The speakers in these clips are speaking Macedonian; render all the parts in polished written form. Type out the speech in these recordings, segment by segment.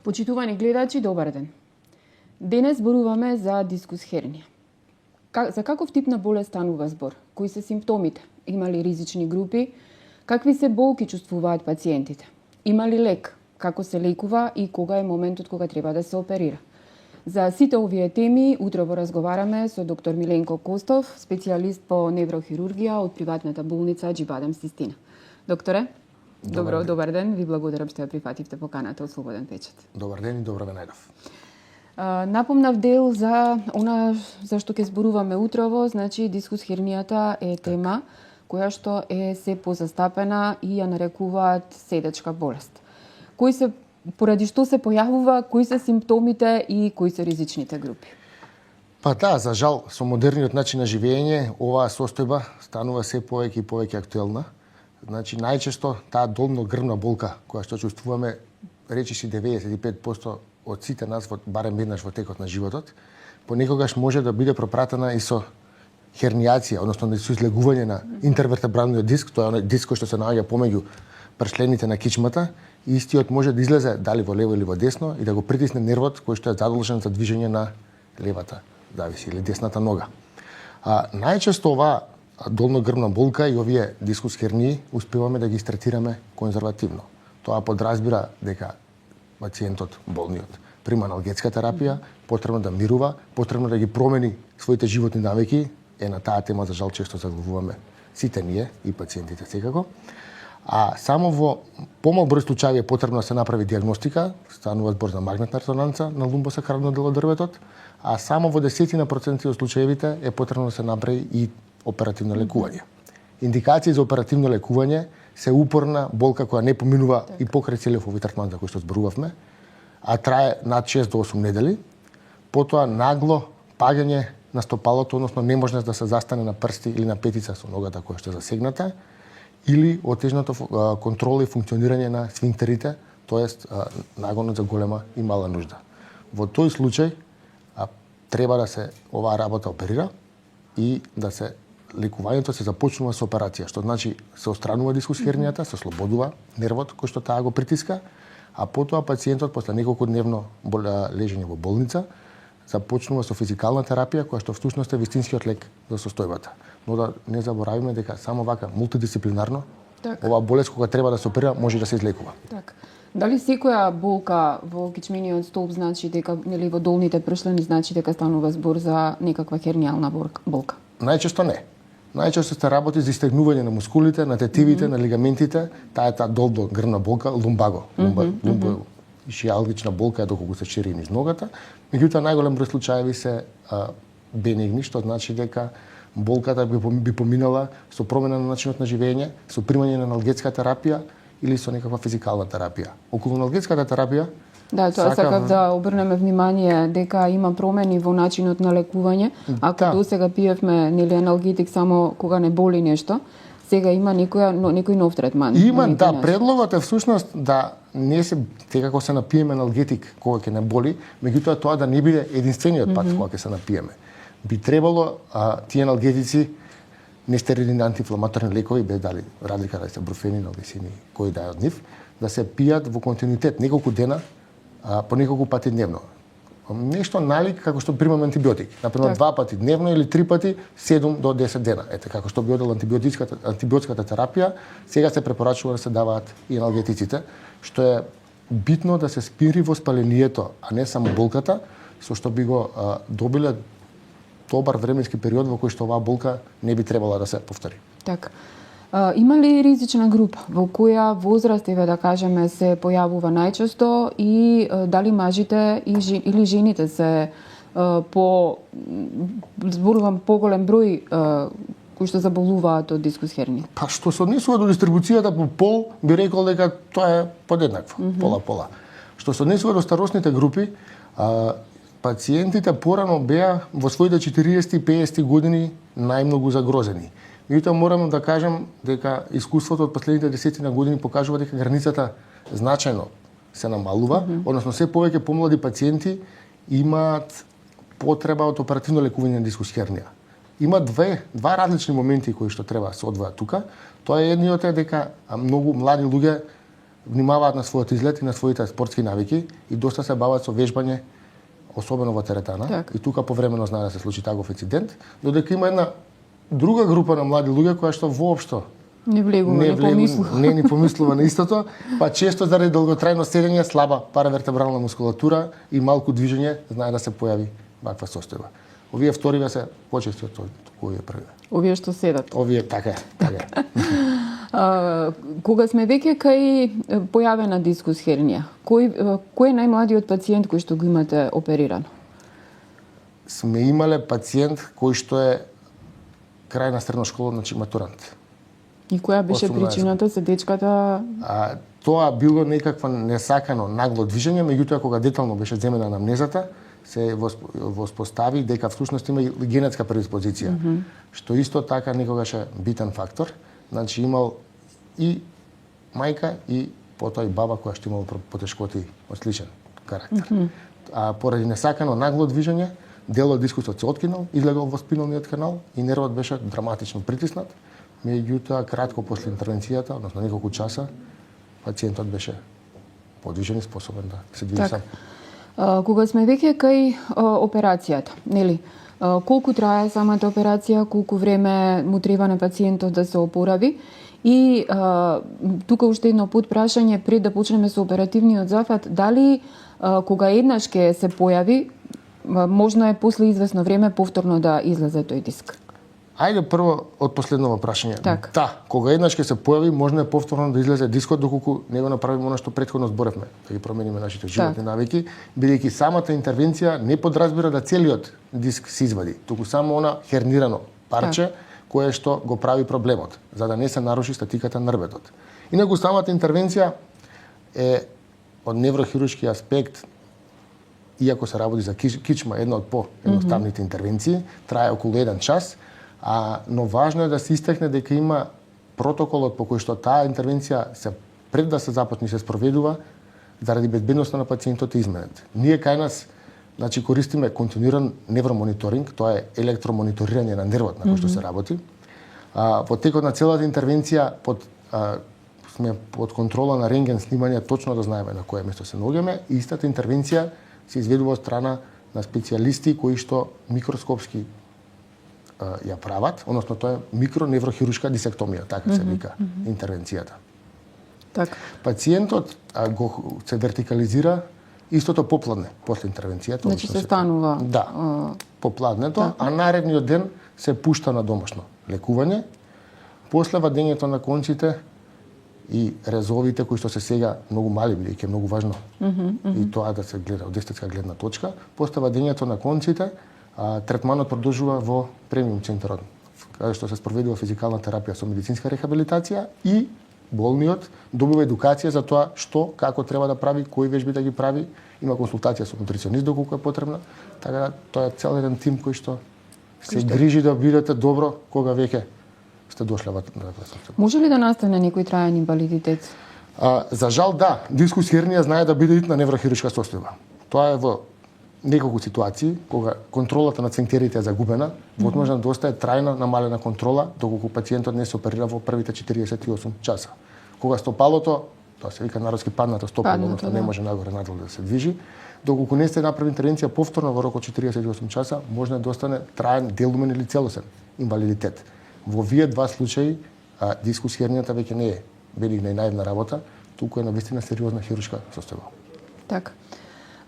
Почитувани гледачи, добар ден. Денес зборуваме за дискус хернија. За каков тип на болест станува збор? Кои се симптомите? Има ли ризични групи? Какви се болки чувствуваат пациентите? Има ли лек? Како се лекува и кога е моментот кога треба да се оперира? За сите овие теми утрово разговараме со доктор Миленко Костов, специјалист по неврохирургија од приватната болница Џибадем Систина. Докторе, добар ден. Ви благодарам што ја прифативте поканата од Слободен печат. Добар ден и добро ве најдов. Напомнав дел за она за што ќе зборуваме утрово, значи дискус хернијата е тема која што е се позастапена и ја нарекуваат седечка болест. Поради што се појавува, кои се симптомите и кои се ризичните групи? Па да, за жал, со модерниот начин на живење, оваа состојба станува се повеќе и повеќе актуелна. Значи, најчесто таа долно-грбна болка, која што чувствуваме, речиси 95% од сите нас, барем веднаш во текот на животот, понекогаш може да биде пропратена и со хернијација, односно со излегување на интервертебралниот диск, тоа е оној диск кој што се наоѓа помеѓу пршлените на кичмата, и истиот може да излезе дали во лево или во десно и да го притисне нервот кој што е задолжен за движење на левата, зависи, или десната нога. Најчесто оваа долно-грбна болка и овие дискус хернии успеваме да ги третираме конзервативно. Тоа подразбира дека пациентот, болниот, прима аналгетска терапија, потребно да мирува, потребно да ги промени своите животни навики, на таа тема за жал често заглавуваме сите ние и пациентите секако. А само во помал број случаи е потребно да се направи диагностика, станува збор за магнетна резонанца на лумбосакралниот дел од дрветот, а само во 10% од случаевите е потребно да се направи и оперативно лекување. Индикации за оперативно лекување се упорна болка која не поминува и покрај целиот овој третман за кој што зборувавме, а трае над 6 до 8 недели, потоа нагло паѓање на стопалото, односно неможност да се застане на прсти или на петица со ногата која што е засегната, или отежната контрола и функционирање на сфинктерите, тоест нагонот за голема и мала нужда. Во тој случај треба да се оваа работа оперира и да се лекувањето се започнува со операција, што значи се отстранува дискус хернијата, се слободува нервот кој што таа го притиска, а потоа пациентот после неколку дневно лежење во болница започнува со физикална терапија која што всушност е вистинскиот лек за состојбата. Но да не заборавиме дека само вака мултидисциплинарно оваа болест кога треба да се оперира може да се излекува. Дали секоја болка во кичмениот столб значи дека нели во долните пршлени значи дека станува збор за некаква хернијална болка? Најчесто не. Најчесто се работи за истегнување на мускулите, на тетивите, на лигаментите, таа е таа долно-грбна болка, лумбаго. Ишиалгична болка е доколку се шири низ ногата. Меѓутоа најголем број случаеви се бенигни, што значи дека болката би поминала со промена на начинот на живење, со примање на аналгетска терапија или со некаква физикална терапија. Околу аналгетската терапија тоа сакав да обрнеме внимание дека има промени во начинот на лекување. Ако досега пиевме нели аналгетик само кога не боли нешто, сега има некој нов третман. Има, предлогот е всушност да не се како се напиеме аналгетик кога ќе не боли, меѓутоа тоа да не биде единствениот пат кога ќе се напиеме. Би требало тие аналгетици, нестерилни антиинфламаторни лекови, без дали разлика да се бруфени, налгесини, кои да е од нив, да се пијат во континуитет неколку дена, по неколку пати дневно. Нешто налик како што примаме антибиотик. Например, 2 пати дневно или 3 пати 7 до 10 дена. Ете како што би одел антибиотската терапија, сега се препорачува да се даваат и аналгетиците, што е битно да се спири воспалението, а не само болката, со што би го добиле добар временски период во кој што оваа болка не би требала да се повтори. Има ли ризична група во која возраст, да кажеме, се појавува најчесто и дали мажите или жените се зборувам поголем број кои што заболуваат од дискус хернија? Па што се однесува до дистрибуцијата по пол, би рекол дека тоа е подеднакво, пола-пола. Што се однесува до старосните групи, пациентите порано беа во своите 40 и 50 години најмногу загрозени. Меѓутоа морам да кажам дека искуството од последните 10 години покажува дека границата значајно се намалува, односно се повеќе помлади пациенти имаат потреба од оперативно лекување на дискус хернија. Има два различни моменти кои што треба се одвојат тука. Тоа е едниот е дека многу млади луѓе внимаваат на својот изглед и на своите спортски навики и доста се бават со вежбање, особено во теретана. Так. И тука повремено знае да се случи таков инцидент, додека има една друга група на млади луѓе која што воопшто Не влегува, не помислува. не ни помислува на истото, па често заради долготрајно седење, слаба паравертебрална мускулатура и малку движење, знае да се појави ваква состојба. Овие вториве се почести од овие први. Овие што седат. Овие така е. Кога сме веќе кај појавена дискус хернија, кој е најмладиот пациент кој што го имате оперирано? Сме имале пациент кој што е крај на средна школа, значи матурант. И која беше 18. причината се дечката? Тоа било некакво несакано нагло движење, меѓутоа кога детално беше земена анамнезата, се воспостави дека всушност има и генетска предиспозиција, што исто така некогаш е битен фактор. Значи имал и мајка и потоа и баба која што имала потешкоти од сличен карактер. Поради несакано нагло движење, дел од дискусот се откинал, излегол во спиналниот канал и нервот беше драматично притиснат. Меѓутоа, кратко после интервенцијата, односно неколку часа, пациентот беше подвижен и способен да се движи сам. Кога сме веќе кај операцијата, нели? Колку трае самата операција, колку време му треба на пациентот да се опорави? И тука уште едно подпрашање пред да почнеме со оперативниот зафат, дали кога еднаш ќе се појави, можно е после известно време повторно да излезе тој диск? Ајде прво од последново прашање. Так. Да, кога еднаш ќе се појави, можно е повторно да излезе дискот доколку не го направиме она што претходно зборевме, да ги промениме нашите животни навики, бидејќи самата интервенција не подразбира да целиот диск се извади, туку само она хернирано парче кое што го прави проблемот, за да не се наруши статиката на нрветот. Инаку самата интервенција е од неврохируршки аспект, иако се работи за кичма, една од по-едноставните интервенции, трае околу 1 час, но важно е да се истакне дека има протоколот по кој што таа интервенција се пред да се започне се спроведува заради безбедноста на пациентот е изменет. Ние кај нас значи користиме континуиран невромониторинг, тоа е електромониторирање на нервот на кој што се работи. Во текот на целата интервенција сме под контрола на рентген снимање, точно да знаеме на кое место се наоѓаме и истата интервенција се изведува од страна на специјалисти кои што микроскопски ја прават, односно тоа е микроневрохируршка дисектомија, така се вика интервенцијата. Так. Пациентот го се вертикализира истото попладне после интервенцијата. Значи се станува попладнето, а наредниот ден се пушта на домашно лекување. После вадењето на конците и резовите кои што се сега многу мали, бидејќи е многу важно и тоа да се гледа од естетска гледна точка, после вадењето на конците третманот продолжува во премиум центарот, каде што се спроведува физикална терапија со медицинска рехабилитација и болниот добива едукација за тоа што, како треба да прави, кои вежби да ги прави, има консултација со нутриционист доколку е потребна, така тоа е цел еден тим кој што се грижи да бидете добро кога веќе сте дошле во состојба. Може ли да настане некој траен инвалидитет? За жал да, дискус хернија знае да биде итна неврохируршка состојба. Тоа е во неколку ситуации кога контролата на цвинктерите е загубена, возможно да остае трајна намалена контрола доколку пациентот не се оперира во првите 48 часа. Кога стопалото, тоа се вика народски паднато стопало, односно не може нагоре надолу да се движи, доколку не се направи интервенција повторно во рок од 48 часа, може да остане траен, делумен или целосен инвалидитет. Во овие два случаи дискус хернијата веќе не е бенигна и наивна работа, туку е навистина сериозна хируршка состојба. Така.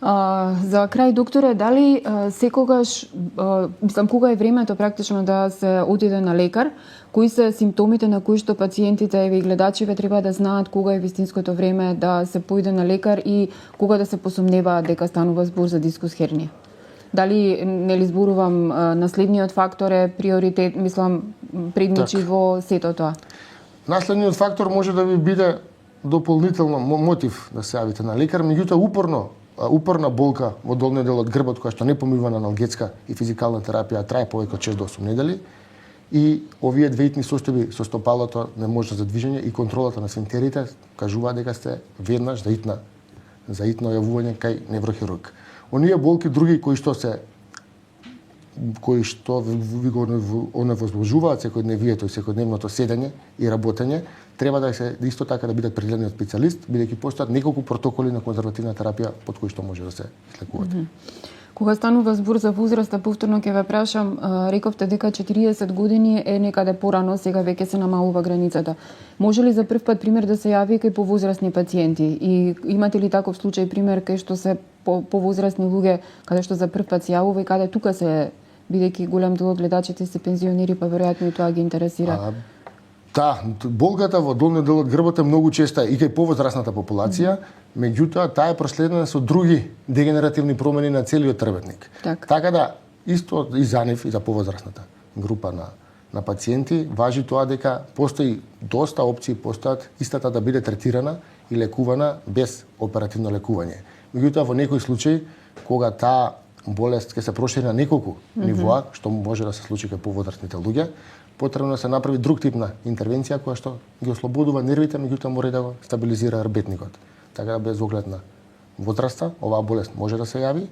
За крај, докторе, дали секогаш, мислам, кога е времето практично да се отиде на лекар, кои се симптомите на кои што пациентите и гледачите треба да знаат кога е вистинското време да се поиде на лекар и кога да се посомнева дека станува збор за дискус хернија? Дали нели зборувам наследниот фактор е приоритет, мислам, предничи во сето тоа? Наследниот фактор може да ви биде дополнително мотив да се јавите на лекар, меѓутоа упорна болка во долниот дел од грбот која што не помива на аналгетска и физикална терапија трае повеќе од 6 до 8 недели и овие две итни состојби со стопалото, неможност за движење и контролата на сфинктерите кажува дека сте веднаш за итно јавување кај неврохирург. Оние болки други кои што се кои што ви го оневозложуваат секојдневието и секојдневното седење и работење, треба да се исто така да бидат прегледани од специјалист, бидејќи постојат неколку протоколи на конзервативна терапија под кои што може да се излекуваат. Кога станува збор за возраста, повторно ќе ве прашам, рековте дека 40 години е некаде порано, сега веќе се намалува границата. Може ли за прв пат пример да се јави кај повозрастни пациенти? И имате ли таков случај пример кај што се повозрастни луѓе, каде што за прв пат се јавува и каде тука се, бидејќи голем дел од гледачите се пензионери, па веројатно и тоа ги интересира? Да, болката во долниот дел од грбот е многу честа и кај повозрастната популација, меѓутоа таа е проследена со други дегенеративни промени на целиот трбетник. Така да исто и за нив и за повозрастната група на пациенти важи тоа дека постои доста опции, постојат истата да биде третирана и лекувана без оперативно лекување. Меѓутоа во некои случаи кога таа болест ќе се прошири на неколку нивоа, што може да се случи кај повозрастните луѓе, потребно да се направи друг тип на интервенција која што ги ослободува нервите, меѓутоа мора да го стабилизира рбетникот. Така без оглед на возраста, оваа болест може да се јави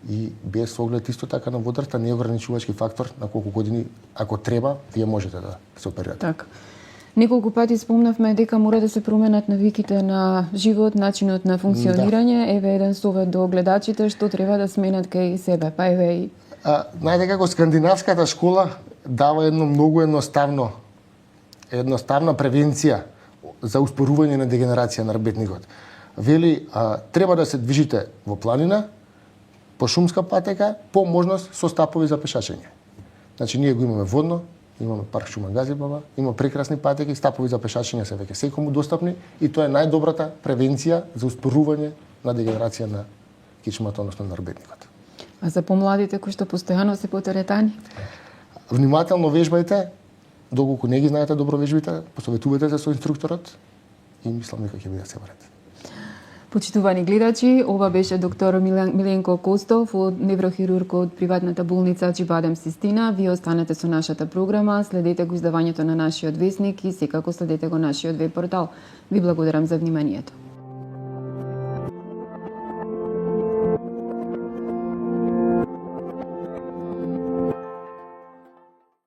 и без оглед исто така на возраста не е ограничувачки фактор на колку години, ако треба, вие можете да се оперирате. Така. Неколку пати спомнавме дека мора да се променат навиките на живот, начинот на функционирање. Еве еден совет до гледачите што треба да сменат кај себе. Па еве и знаете како скандинавската школа дава едно многу едноставна превенција за успорување на дегенерација на рбетникот. Вели, треба да се движите во планина, по шумска патека, по можност со стапови за пешачење. Значи, ние го имаме водно, имаме парк Шуман Газибаба, има прекрасни патеки, стапови за пешачење се веќе секому достапни и тоа е најдобрата превенција за успорување на дегенерација на кичмата, односно на рбетникот. А за помладите кои што постојано се потеретани? Внимателно вежбајте, доколку не ги знаете добро вежбите, посоветувајте се со инструкторот и мислам дека ќе биде се вред. Почитувани гледачи, ова беше доктор Миленко Костов, неврохирург од приватната болница Ачибадем Систина. Вие останете со нашата програма, следете го издавањето на нашиот весник и секако следете го нашиот веб портал. Ви благодарам за вниманието.